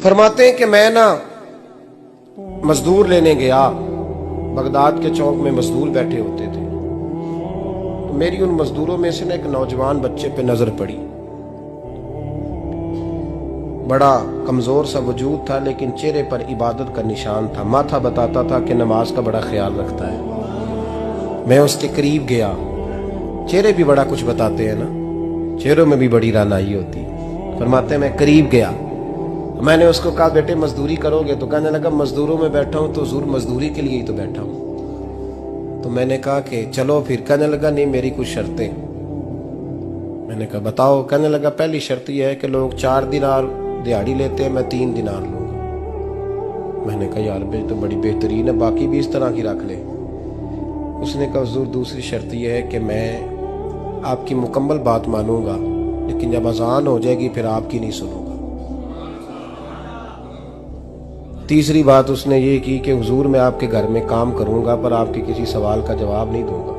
फरमाते हैं कि मैं ना मजदूर लेने गया, बगदाद के चौक में मजदूर बैठे होते थे, तो मेरी उन मजदूरों में से ना एक नौजवान बच्चे पे नजर पड़ी। बड़ा कमजोर सा वजूद था, लेकिन चेहरे पर इबादत का निशान था। माथा बताता था कि नमाज का बड़ा ख्याल रखता है। मैं उसके करीब गया। चेहरे भी बड़ा कुछ बताते हैं ना, चेहरों में भी बड़ी रानाई होती है। फरमाते हैं मैं करीब गया, मैंने उसको कहा बेटे मजदूरी करोगे? तो कहने लगा मजदूरों में बैठा हूं तो हुजूर मजदूरी के लिए ही तो बैठा हूं। तो मैंने कहा कि चलो फिर। कहने लगा नहीं मेरी कुछ शर्तें। मैंने कहा बताओ। कहने लगा पहली शर्त यह है कि लोग 4 दिनार दिहाड़ी लेते हैं, मैं 3 दिनार लूंगा। मैंने कहा यार भाई तो बड़ी बेहतरीन है, बाकी भी इस तरह की रख ले। उसने कहा हुजूर दूसरी शर्त यह है कि मैं आपकी मुकम्मल बात मानूंगा, लेकिन जब अजान हो जाएगी फिर आपकी नहीं सुनूंगा। तीसरी बात उसने ये की कि हुजूर मैं आपके घर में काम करूंगा पर आपके किसी सवाल का जवाब नहीं दूंगा।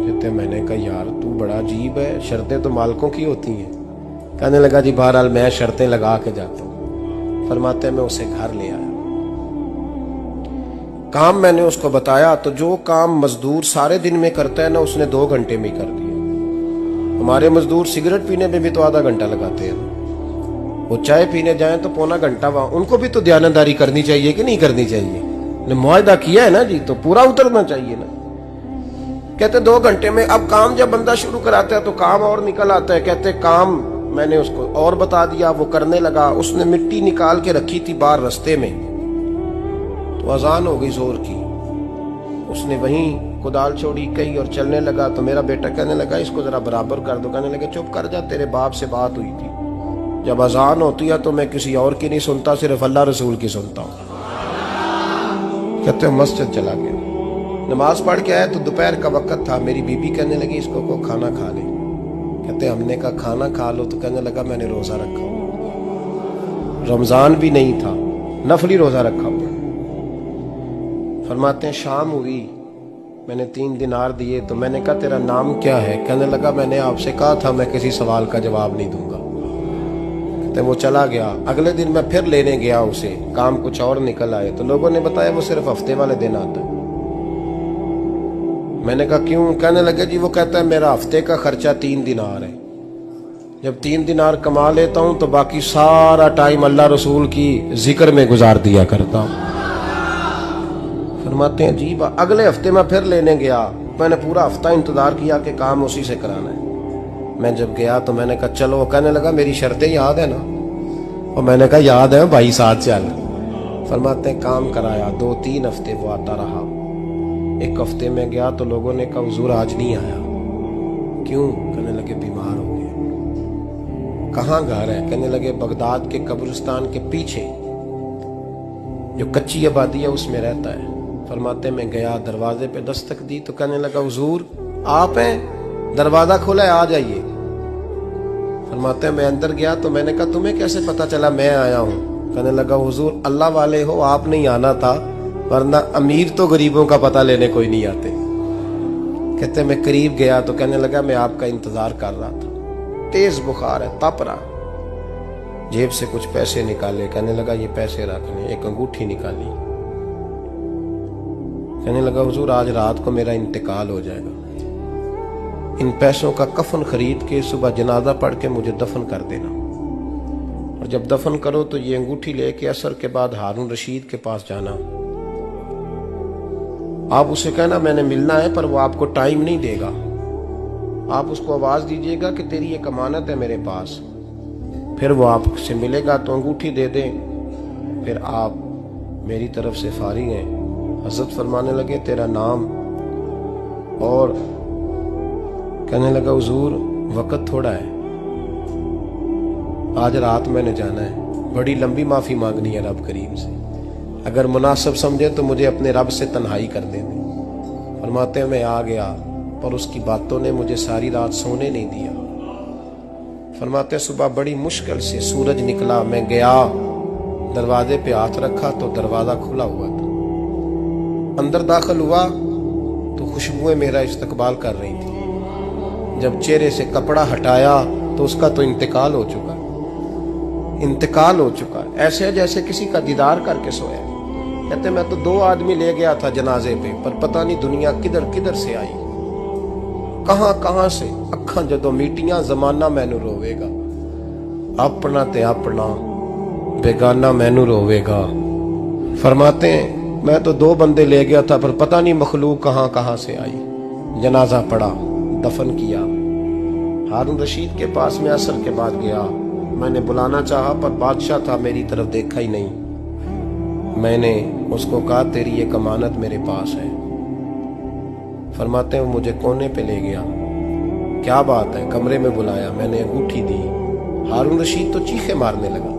कहते मैंने कहा यार तू बड़ा अजीब है, शर्तें तो मालिकों की होती हैं। कहने लगा जी बहरहाल मैं शर्तें लगा के जाता हूँ। फरमाते मैं उसे घर ले आया। काम मैंने उसको बताया तो जो काम मजदूर सारे दिन में करता है ना, उसने 2 घंटे में ही कर दिया। हमारे मजदूर सिगरेट पीने में भी तो आधा घंटा लगाते हैं, वो चाय पीने जाएं तो पौना घंटा। वहां उनको भी तो दयानतदारी करनी चाहिए कि नहीं करनी चाहिए? ने मुआहदा किया है ना जी, तो पूरा उतरना चाहिए ना। कहते 2 घंटे में। अब काम जब बंदा शुरू कराता है तो काम और निकल आता है। कहते काम मैंने उसको और बता दिया, वो करने लगा। उसने मिट्टी निकाल के रखी थी बाहर रास्ते में, तो अजान हो गई जोर की। उसने वहीं कुदाल छोड़ी कहीं और चलने लगा। तो मेरा बेटा कहने लगा इसको जरा बराबर कर दो। कहने लगा चुप कर जा, तेरे बाप से बात हुई थी, जब अजान होती है तो मैं किसी और की नहीं सुनता, सिर्फ अल्लाह रसूल की सुनता हूँ। कहते मस्जिद चला गया, नमाज पढ़ के आया तो दोपहर का वक्त था। मेरी बीबी कहने लगी इसको को खाना खा ले। कहते हमने कहा खाना खा लो, तो कहने लगा मैंने रोजा रखा हुआ, रमजान भी नहीं था, नफली रोजा रखा हुआ। फरमाते हैं शाम हुई, मैंने 3 दिनार दिए। तो मैंने कहा तेरा नाम क्या है? कहने लगा मैंने आपसे कहा था मैं किसी सवाल का जवाब नहीं दूंगा। वो चला गया। अगले दिन मैं फिर लेने गया उसे, काम कुछ और निकल आए। तो लोगों ने बताया वो सिर्फ हफ्ते वाले दिन आता है। मैंने कहा क्यों? कहने लगे जी वो कहता है मेरा हफ्ते का खर्चा 3 दिनार है, जब 3 दिनार कमा लेता हूं तो बाकी सारा टाइम अल्लाह रसूल की जिक्र में गुजार दिया करता हूं। फरमाते हैं अजीब। अगले हफ्ते मैं फिर लेने गया, मैंने पूरा हफ्ता इंतजार किया कि काम उसी से कराना है। मैं जब गया तो मैंने कहा चलो। कहने लगा मेरी शर्तें याद है ना? और मैंने कहा याद है भाई, साथ चल। फरमाते हैं काम कराया। 2-3 हफ्ते वो आता रहा। एक हफ्ते में गया तो लोगों ने कहा हुजूर आज नहीं आया। क्यों? कहने लगे बीमार हो गए। कहाँ घर है? कहने लगे बगदाद के कब्रिस्तान के पीछे जो कच्ची आबादी है उसमें रहता है। फरमाते मैं गया, दरवाजे पे दस्तक दी तो कहने लगा हुजूर आप हैं? दरवाजा खोला है, आ जाइए। फरमाते हैं मैं अंदर गया तो मैंने कहा तुम्हें कैसे पता चला मैं आया हूँ? कहने लगा हुजूर अल्लाह वाले हो, आप नहीं आना था, वरना अमीर तो गरीबों का पता लेने कोई नहीं आते। कहते मैं करीब गया तो कहने लगा मैं आपका इंतजार कर रहा था, तेज बुखार है, तप रहा। जेब से कुछ पैसे निकाले, कहने लगा ये पैसे रखने। एक अंगूठी निकाली, कहने लगा हुजूर आज रात को मेरा इंतकाल हो जाएगा, इन पैसों का कफन खरीद के सुबह जनाजा पढ़ के मुझे दफन कर देना, और जब दफन करो तो ये अंगूठी लेके असर के बाद हारून रशीद के पास जाना। आप उसे कहना मैंने मिलना है पर वो आपको टाइम नहीं देगा। आप उसको आवाज दीजिएगा कि तेरी एक अमानत है मेरे पास, फिर वो आपसे मिलेगा तो अंगूठी दे दे, फिर आप मेरी तरफ से फारिग हैं। हजरत फरमाने लगे तेरा नाम? और कहने लगा हुजूर वक्त थोड़ा है, आज रात मैंने जाना है, बड़ी लंबी माफी मांगनी है रब करीम से, अगर मुनासिब समझे तो मुझे अपने रब से तन्हाई कर देने। फरमाते हैं मैं आ गया पर उसकी बातों ने मुझे सारी रात सोने नहीं दिया। फरमाते सुबह बड़ी मुश्किल से सूरज निकला, मैं गया दरवाजे पे हाथ रखा तो दरवाजा खुला हुआ था। अंदर दाखिल हुआ तो खुशबुएं मेरा इस्तकबाल कर रही थी। जब चेहरे से कपड़ा हटाया तो उसका तो इंतकाल हो चुका। इंतकाल हो चुका है, ऐसे जैसे किसी का दीदार करके सोया। कहते मैं तो 2 आदमी ले गया था जनाजे पे, पर पता नहीं दुनिया किधर किधर से आई, कहां कहां से। अखा जदों मीटियां जमाना मैनू रोवेगा, अपना ते अपना बेगाना मैनू रोवेगा। फरमाते हैं मैं तो 2 बंदे ले गया था, पर पता नहीं मखलूक कहां कहां से आई। जनाजा पड़ा, दफन किया। हारून रशीद के पास में असर के बाद गया। मैंने बुलाना चाहा पर बादशाह था, मेरी तरफ देखा ही नहीं। मैंने उसको कहा तेरी एक अमानत मेरे पास है। फरमाते हैं मुझे कोने पे ले गया। क्या बात है? कमरे में बुलाया, मैंने अंगूठी दी। हारून रशीद तो चीखे मारने लगा,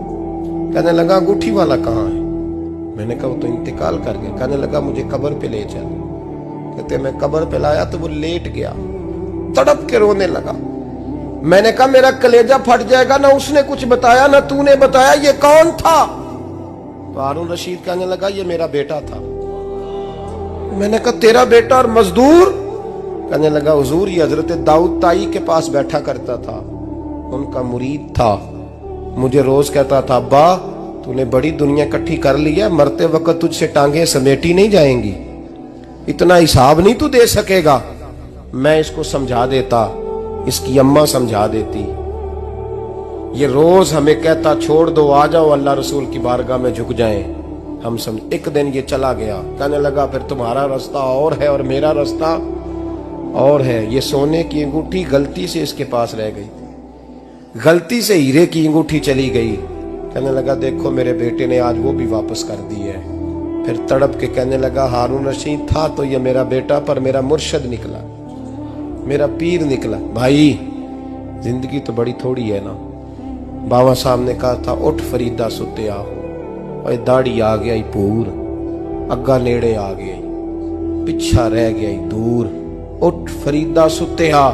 कहने लगा अंगूठी वाला कहाँ है? मैंने कहा वो तो इंतकाल कर गया। कहने लगा मुझे कब्र पे ले चल। कहते मैं कब्र पे लाया तो वो लेट गया, तड़प के रोने लगा। मैंने कहा मेरा कलेजा फट जाएगा, ना उसने कुछ बताया ना तूने बताया, ये कौन था? तो हारून रशीद कहने लगा ये मेरा बेटा था। मैंने कहा तेरा बेटा और मजदूर? कहने लगा हुजूर ये हजरत दाऊद ताई के पास बैठा करता था, उनका मुरीद था। मुझे रोज कहता था अब्बा तूने बड़ी दुनिया इकट्ठी कर ली है, मरते वक्त तुझसे टांगे समेटी नहीं जाएंगी, इतना हिसाब नहीं तू दे सकेगा। मैं इसको समझा देता, इसकी अम्मा समझा देती। ये रोज हमें कहता छोड़ दो, आ जाओ अल्लाह रसूल की बारगाह में झुक जाएं। हम समझ। एक दिन ये चला गया, कहने लगा फिर तुम्हारा रास्ता और है और मेरा रास्ता और है। ये सोने की अंगूठी गलती से इसके पास रह गई, गलती से हीरे की अंगूठी चली गई। कहने लगा देखो मेरे बेटे ने आज वो भी वापस कर दी है। फिर तड़प के कहने लगा हारून रशीद था तो ये मेरा बेटा, पर मेरा मुर्शद निकला, मेरा पीर निकला। भाई जिंदगी तो बड़ी थोड़ी है ना। बाबा साहब ने कहा था उठ फरीदा सुत्या, और दाढ़ी आ गया पूर, अग्गा नेड़े आ गया, पिछा रह गया दूर। उठ फरीदा सुत्या,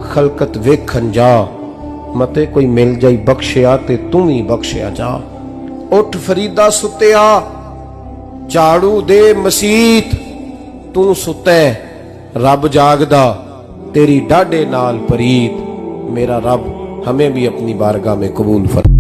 खलकत वेखन जा, मते कोई मिल जाई बख्शिया ते तू ही बख्शिया जा। उठ फरीदा सुत्या, झाड़ू दे मसीत, तू सुते रब जागदा, तेरी डाडे नाल परीत। मेरा रब हमें भी अपनी बारगाह में कबूल फरमा।